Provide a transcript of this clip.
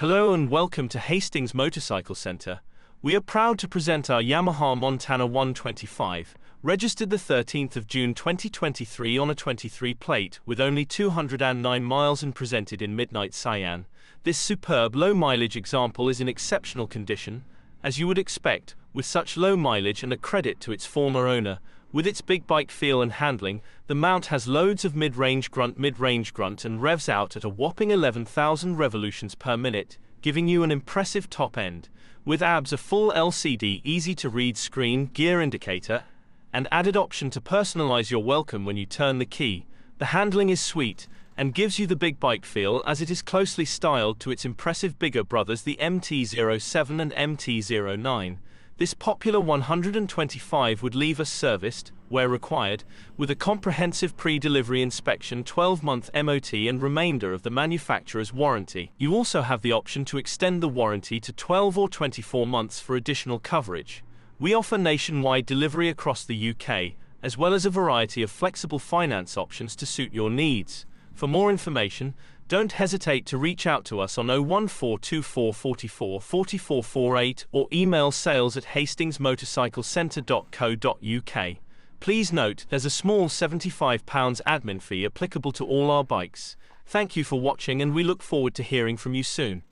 Hello and welcome to Hastings Motorcycle Centre. We are proud to present our Yamaha Montana 125, registered the 13th of June 2023 on a 23 plate with only 209 miles and presented in midnight cyan. This superb low-mileage example is in exceptional condition, as you would expect, with such low mileage and a credit to its former owner. With its big bike feel and handling, the mount has loads of mid-range grunt and revs out at a whopping 11,000 revolutions per minute, giving you an impressive top end. With ABS, a full LCD easy-to-read screen, gear indicator, and added option to personalize your welcome when you turn the key. The handling is sweet, and gives you the big bike feel as it is closely styled to its impressive bigger brothers the MT-07 and MT-09. This popular 125 would leave us serviced, where required, with a comprehensive pre-delivery inspection, 12-month MOT and remainder of the manufacturer's warranty. You also have the option to extend the warranty to 12 or 24 months for additional coverage. We offer nationwide delivery across the UK, as well as a variety of flexible finance options to suit your needs. For more information, don't hesitate to reach out to us on 01424 44 44 48 or email sales@hastingsmotorcyclecentre.co.uk. Please note, there's a small £75 admin fee applicable to all our bikes. Thank you for watching and we look forward to hearing from you soon.